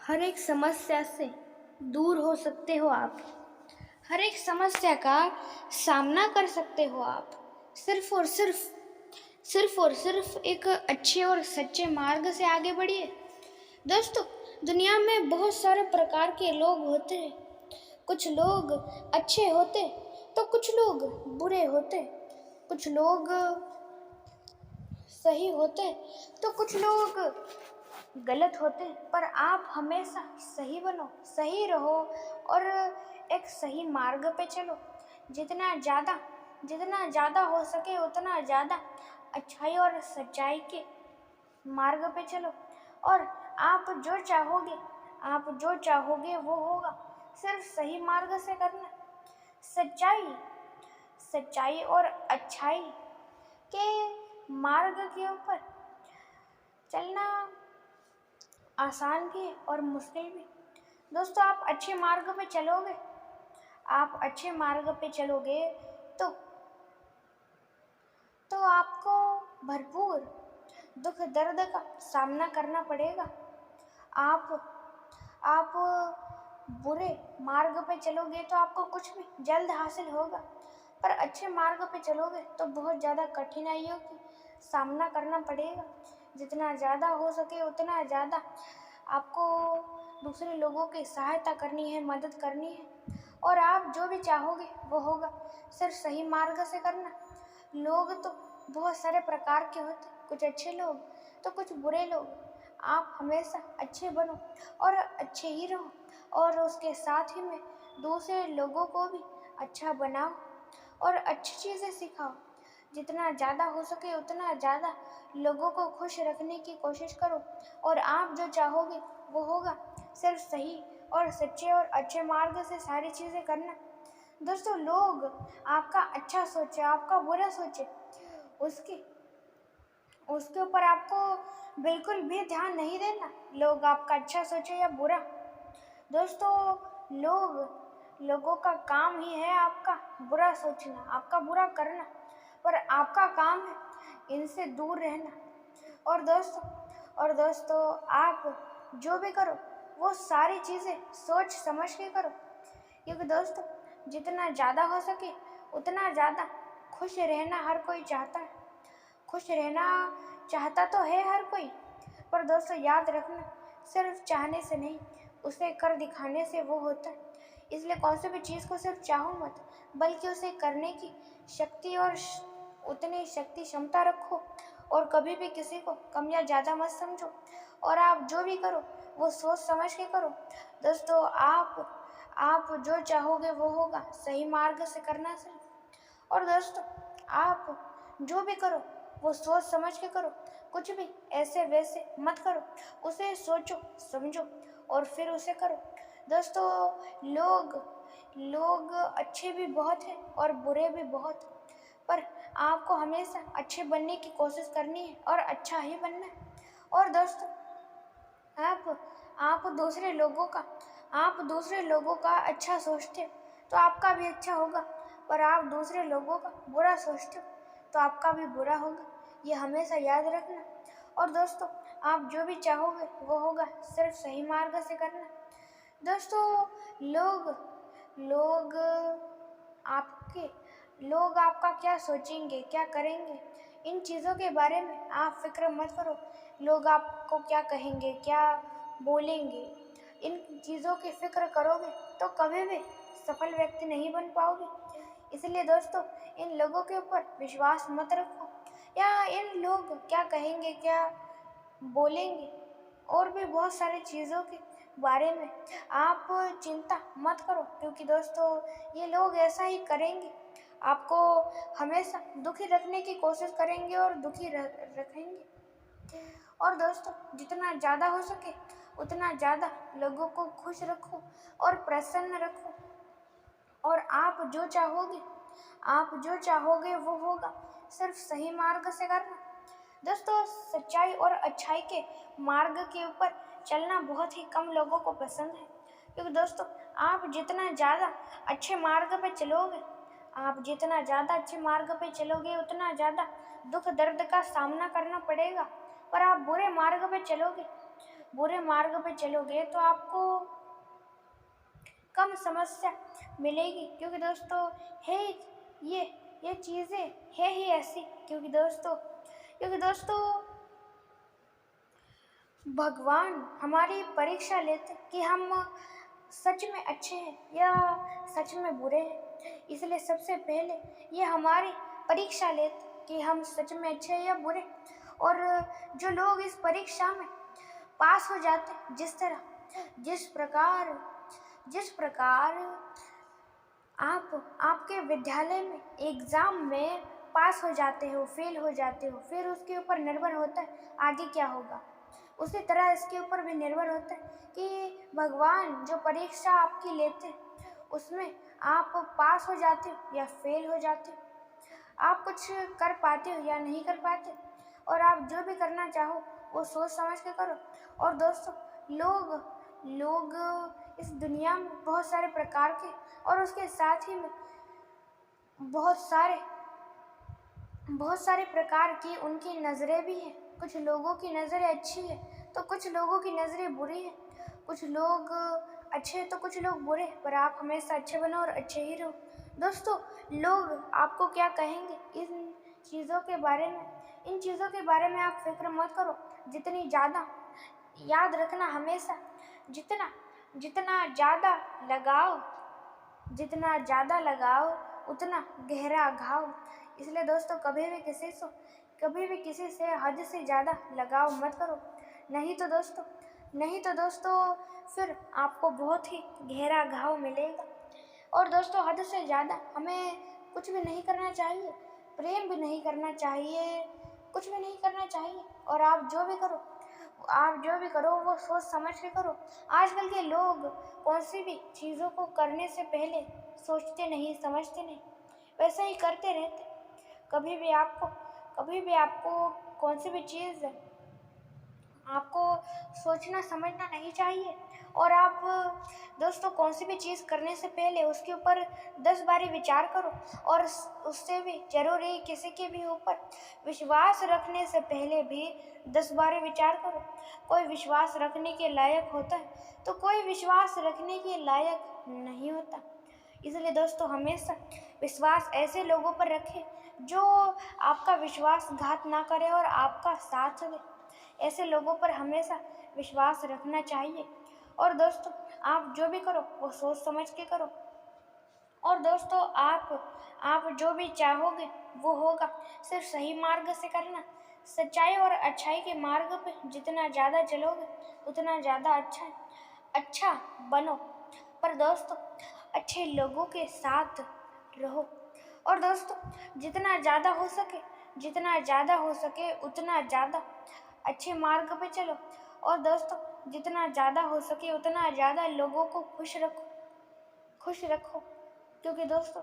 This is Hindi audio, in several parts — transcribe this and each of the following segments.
हर एक समस्या से दूर हो सकते हो आप। हर एक समस्या का सामना कर सकते हो आप। सिर्फ और सिर्फ एक अच्छे और सच्चे मार्ग से आगे बढ़िए। दोस्तों, दुनिया में बहुत सारे प्रकार के लोग होते हैं। कुछ लोग अच्छे होते तो कुछ लोग बुरे होते। कुछ लोग सही होते तो कुछ लोग गलत होते। पर आप हमेशा सही बनो, सही रहो और एक सही मार्ग पे चलो। जितना ज़्यादा हो सके उतना ज़्यादा अच्छाई और सच्चाई के मार्ग पे चलो। और आप जो चाहोगे वो होगा। सिर्फ सही मार्ग से करना। सच्चाई सच्चाई और अच्छाई के मार्ग के ऊपर चलना आसान भी है और मुश्किल भी। दोस्तों, आप अच्छे मार्ग पे चलोगे, तो आपको भरपूर दुख दर्द का सामना करना पड़ेगा। आप आप बुरे मार्ग पे चलोगे तो आपको कुछ भी जल्द हासिल होगा। पर अच्छे मार्ग पे चलोगे तो बहुत ज़्यादा कठिनाइयों की सामना करना पड़ेगा। जितना ज़्यादा हो सके उतना ज़्यादा आपको दूसरे लोगों की सहायता करनी है, मदद करनी है। और आप जो भी चाहोगे वो होगा। सिर्फ सही मार्ग से करना। लोग तो बहुत सारे प्रकार के होते, कुछ अच्छे लोग तो कुछ बुरे लोग। आप हमेशा अच्छे बनो और अच्छे ही रहो। और उसके साथ ही में दूसरे लोगों को भी अच्छा बनाओ और अच्छी चीज़ें सिखाओ। जितना ज़्यादा हो सके उतना ज़्यादा लोगों को खुश रखने की कोशिश करो। और आप जो चाहोगे वो होगा। सिर्फ सही और सच्चे और अच्छे मार्ग से सारी चीज़ें करना। दोस्तों, लोग आपका अच्छा सोचे, आपका बुरा सोचे, उसके उसके ऊपर आपको बिल्कुल भी ध्यान नहीं देना। लोग आपका अच्छा सोचे या बुरा। दोस्तों, लोगों का काम ही है आपका बुरा सोचना, आपका बुरा करना। पर आपका काम है इनसे दूर रहना। और दोस्तों आप जो भी करो वो सारी चीज़ें सोच समझ के करो। क्योंकि दोस्तों, जितना ज़्यादा हो सके उतना ज़्यादा खुश रहना हर कोई चाहता है। खुश रहना चाहता तो है हर कोई। पर दोस्तों, याद रखना, सिर्फ चाहने से नहीं, उसे कर दिखाने से वो होता है। इसलिए कौन सी भी चीज़ को सिर्फ चाहो मत, बल्कि उसे करने की शक्ति और उतनी शक्ति क्षमता रखो। और कभी भी किसी को कम या ज़्यादा मत समझो। और आप जो भी करो वो सोच समझ के करो। दोस्तों, आप जो चाहोगे वो होगा। सही मार्ग से करना सिर्फ। और दोस्तों, आप जो भी करो वो सोच समझ के करो। कुछ भी ऐसे वैसे मत करो। उसे सोचो समझो और फिर उसे करो। दोस्तों, लोग अच्छे भी बहुत हैं और बुरे भी बहुत। पर आपको हमेशा अच्छे बनने की कोशिश करनी है और अच्छा ही बनना है। और दोस्तों, आप आप दूसरे लोगों का अच्छा सोचते हो तो आपका भी अच्छा होगा। पर आप दूसरे लोगों का बुरा सोचते हो तो आपका भी बुरा होगा। ये हमेशा याद रखना। और दोस्तों, आप जो भी चाहोगे वो होगा। सिर्फ सही मार्ग से करना। दोस्तों, लोग लोग आपके लोग आपका क्या सोचेंगे, क्या करेंगे, इन चीज़ों के बारे में आप फिक्र मत करो। लोग आपको क्या कहेंगे, क्या बोलेंगे, इन चीज़ों की फिक्र करोगे तो कभी भी सफल व्यक्ति नहीं बन पाओगे। इसलिए दोस्तों, इन लोगों के ऊपर विश्वास मत रखो, या इन लोग क्या कहेंगे, क्या बोलेंगे, और भी बहुत सारी चीज़ों के बारे में आप चिंता मत करो। क्योंकि दोस्तों, ये लोग ऐसा ही करेंगे। आपको हमेशा दुखी रखने की कोशिश करेंगे और दुखी रखेंगे। और दोस्तों, जितना ज़्यादा हो सके उतना ज़्यादा लोगों को खुश रखो और प्रसन्न रखो। और आप जो चाहोगे वो होगा। सिर्फ सही मार्ग से करना। दोस्तों, सच्चाई और अच्छाई के मार्ग के ऊपर चलना बहुत ही कम लोगों को पसंद है। क्योंकि दोस्तों, आप जितना ज़्यादा अच्छे मार्ग पे चलोगे उतना ज़्यादा दुख दर्द का सामना करना पड़ेगा। पर आप बुरे मार्ग पे चलोगे बुरे मार्ग पे चलोगे तो आपको कम समस्या मिलेगी, क्योंकि दोस्तों है ये ये चीज़ें है ही ऐसी, क्योंकि दोस्तों भगवान हमारी परीक्षा लेते कि हम सच में अच्छे हैं या सच में बुरे हैं। इसलिए सबसे पहले ये हमारी परीक्षा लेते कि हम सच में अच्छे हैं या बुरे। और जो लोग इस परीक्षा में पास हो जाते, जिस प्रकार आप आपके विद्यालय में एग्ज़ाम में पास हो जाते हो, फेल हो जाते हो, फिर उसके ऊपर निर्भर होता है आगे क्या होगा। उसी तरह इसके ऊपर भी निर्भर होता है कि भगवान जो परीक्षा आपकी लेते हैं उसमें आप पास हो जाते हो या फेल हो जाते हो, आप कुछ कर पाते हो या नहीं कर पाते। और आप जो भी करना चाहो वो सोच समझ के करो। और दोस्तों लोग इस दुनिया में बहुत सारे प्रकार के और उसके साथ ही में बहुत सारे प्रकार की उनकी नज़रें भी हैं। कुछ लोगों की नज़रें अच्छी है तो कुछ लोगों की नज़रें बुरी है। कुछ लोग अच्छे तो कुछ लोग बुरे, पर आप हमेशा अच्छे बनो और अच्छे ही रहो। दोस्तों लोग आपको क्या कहेंगे इन चीज़ों के बारे में आप फिक्र मत करो। जितनी ज़्यादा याद रखना हमेशा, जितना जितना ज़्यादा लगाओ उतना गहरा घाव। इसलिए दोस्तों कभी भी किसी से हद से ज़्यादा लगाव मत करो, नहीं तो दोस्तों फिर आपको बहुत ही गहरा घाव मिलेगा। और दोस्तों हद से ज़्यादा हमें कुछ भी नहीं करना चाहिए, प्रेम भी नहीं करना चाहिए, कुछ भी नहीं करना चाहिए। और आप जो भी करो वो सोच समझ के करो। आजकल के लोग कौन सी भी चीज़ों को करने से पहले सोचते नहीं, समझते नहीं, वैसे ही करते रहते। कभी भी आपको कौन सी भी चीज़ आपको सोचना समझना नहीं चाहिए। और आप दोस्तों कौन सी भी चीज़ करने से पहले उसके ऊपर 10 बारी विचार करो। और उससे भी जरूरी किसी के भी ऊपर विश्वास रखने से पहले भी 10 बारी विचार करो। कोई विश्वास रखने के लायक होता है तो कोई विश्वास रखने के लायक नहीं होता। इसलिए दोस्तों हमेशा विश्वास ऐसे लोगों पर रखें जो आपका विश्वासघात ना करे और आपका साथ दे। ऐसे लोगों पर हमेशा विश्वास रखना चाहिए। और दोस्तों आप जो भी करो वो सोच समझ के करो। और दोस्तों आप जो भी चाहोगे वो होगा, सिर्फ सही मार्ग से करना। सच्चाई और अच्छाई के मार्ग पे जितना ज़्यादा चलोगे उतना ज़्यादा अच्छा बनो। पर दोस्तों अच्छे लोगों के साथ रहो। और दोस्तों जितना ज़्यादा हो सके उतना ज़्यादा अच्छे मार्ग पे चलो। और दोस्तों जितना ज़्यादा हो सके उतना ज़्यादा लोगों को खुश रखो, क्योंकि दोस्तों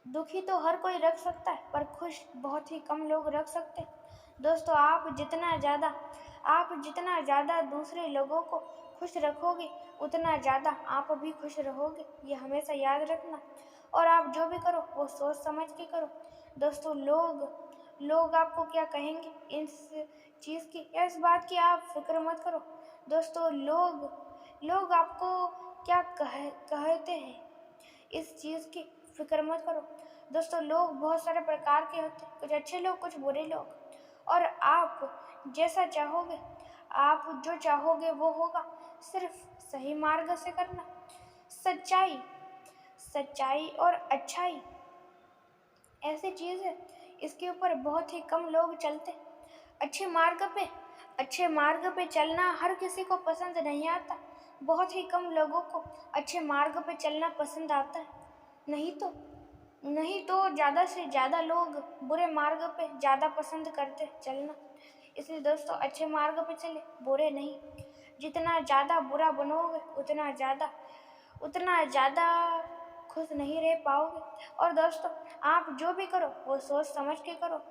दुखी तो हर कोई रख सकता है पर खुश बहुत ही कम लोग रख सकते हैं। दोस्तों आप जितना ज़्यादा दूसरे लोगों को खुश रखोगे उतना ज़्यादा आप भी खुश रहोगे, ये हमेशा याद रखना। और आप जो भी करो वो सोच समझ के करो। दोस्तों लोग आपको क्या कहेंगे इस चीज़ की या इस बात की आप फिक्र मत करो। दोस्तों लोग आपको क्या कहते हैं इस चीज़ की फिक्र मत करो। दोस्तों लोग बहुत सारे प्रकार के होते हैं, कुछ अच्छे लोग कुछ बुरे लोग। और आप जो चाहोगे वो होगा, सिर्फ सही मार्ग से करना। सच्चाई और अच्छाई ऐसी चीज़ है, इसके ऊपर बहुत ही कम लोग चलते। अच्छे मार्ग पे चलना हर किसी को पसंद नहीं आता। बहुत ही कम लोगों को अच्छे मार्ग पे चलना पसंद आता है। नहीं तो ज़्यादा से ज़्यादा लोग बुरे मार्ग पे ज़्यादा पसंद करते चलना। इसलिए दोस्तों अच्छे मार्ग पे चले, बुरे नहीं। जितना ज़्यादा बुरा बनोगे उतना ज़्यादा खुश नहीं रह पाओगे। और दोस्तों आप जो भी करो वो सोच समझ के करो।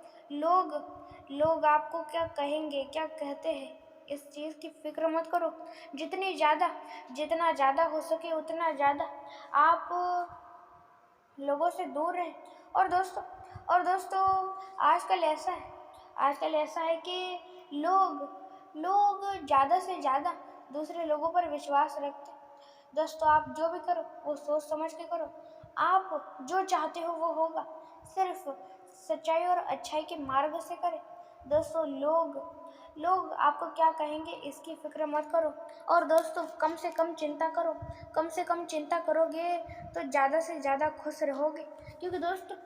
लोग आपको क्या कहेंगे क्या कहते हैं इस चीज़ की फिक्र मत करो। जितना ज़्यादा हो सके उतना ज़्यादा आप लोगों से दूर रहें। और दोस्तों आजकल ऐसा है कि लोग ज़्यादा से ज़्यादा दूसरे लोगों पर विश्वास रखते हैं। दोस्तों, आप जो भी करो वो सोच समझ के करो। आप जो चाहते हो वो होगा। सिर्फ सच्चाई और अच्छाई के मार्ग से करें। दोस्तों, लोग आपको क्या कहेंगे इसकी फिक्र मत करो। और दोस्तों, कम से कम चिंता करो। कम से कम चिंता करोगे तो ज़्यादा से ज़्यादा खुश रहोगे। क्योंकि दोस्तों,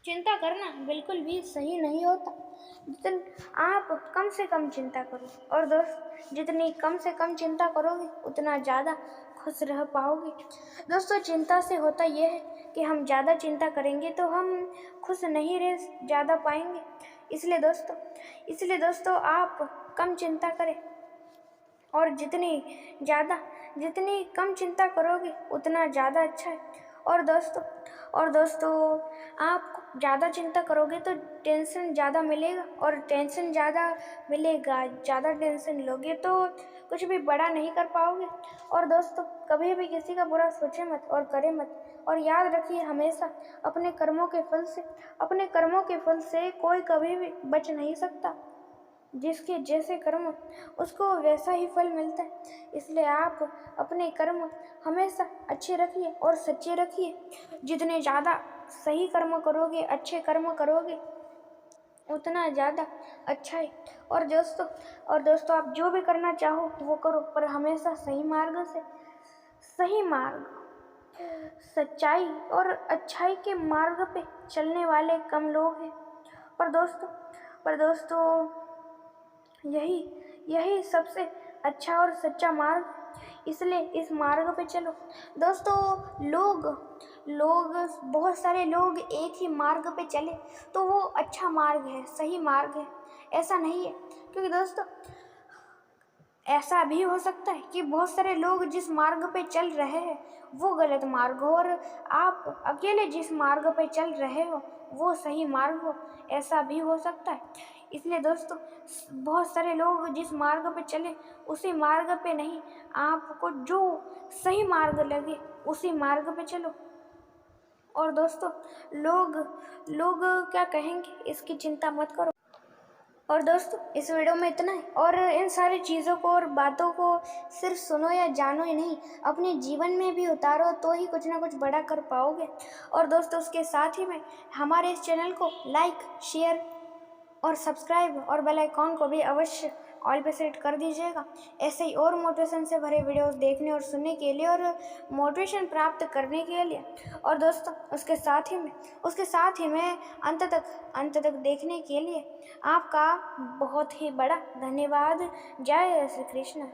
चिंता करना बिल्कुल भी सही नहीं होता। आप कम से कम चिंता करो। और दोस्त, जितनी कम से कम चिंता करोगे उतना ज़्यादा खुश रह पाओगे। दोस्तों, चिंता से होता यह है कि हम ज़्यादा चिंता करेंगे तो हम खुश नहीं रह ज़्यादा पाएंगे। इसलिए दोस्तों आप कम चिंता करें। और जितनी कम चिंता करोगे उतना ज़्यादा अच्छा है। और दोस्तों आप ज़्यादा चिंता करोगे तो टेंशन ज़्यादा मिलेगा, और टेंशन ज़्यादा मिलेगा, ज़्यादा टेंशन लोगे तो कुछ भी बड़ा नहीं कर पाओगे। और दोस्तों, कभी भी किसी का बुरा सोचे मत और करे मत। और याद रखिए, हमेशा अपने कर्मों के फल से कोई कभी भी बच नहीं सकता। जिसके जैसे कर्म उसको वैसा ही फल मिलता है। इसलिए आप अपने कर्म हमेशा अच्छे रखिए और सच्चे रखिए। जितने ज़्यादा सही कर्म करोगे, अच्छे कर्म करोगे, उतना ज़्यादा अच्छा है। और दोस्तों आप जो भी करना चाहो वो करो, पर हमेशा सही मार्ग, सच्चाई और अच्छाई के मार्ग पे चलने वाले कम लोग हैं। पर दोस्तों यही सबसे अच्छा और सच्चा मार्ग, इसलिए इस मार्ग पे चलो। दोस्तों, लोग बहुत सारे लोग एक ही मार्ग पे चले तो वो अच्छा मार्ग है, सही मार्ग है, ऐसा नहीं है। क्योंकि दोस्तों, ऐसा भी हो सकता है कि बहुत सारे लोग जिस मार्ग पे चल रहे हैं वो गलत मार्ग हो, और आप अकेले जिस मार्ग पे चल रहे हो वो सही मार्ग हो, ऐसा भी हो सकता है। इसलिए दोस्तों, बहुत सारे लोग जिस मार्ग पे चले उसी मार्ग पे नहीं, आपको जो सही मार्ग लगे उसी मार्ग पे चलो। और दोस्तों, लोग क्या कहेंगे इसकी चिंता मत करो। और दोस्तों, इस वीडियो में इतना है। और इन सारी चीज़ों को और बातों को सिर्फ सुनो या जानो ही नहीं, अपने जीवन में भी उतारो तो ही कुछ ना कुछ बड़ा कर पाओगे। और दोस्तों, उसके साथ ही में हमारे इस चैनल को लाइक, शेयर और सब्सक्राइब और बेल आइकॉन को भी अवश्य ऑल पे सेट कर दीजिएगा। ऐसे ही और मोटिवेशन से भरे वीडियोस देखने और सुनने के लिए और मोटिवेशन प्राप्त करने के लिए। और दोस्तों, उसके साथ ही में अंत तक देखने के लिए आपका बहुत ही बड़ा धन्यवाद। जय श्री कृष्ण।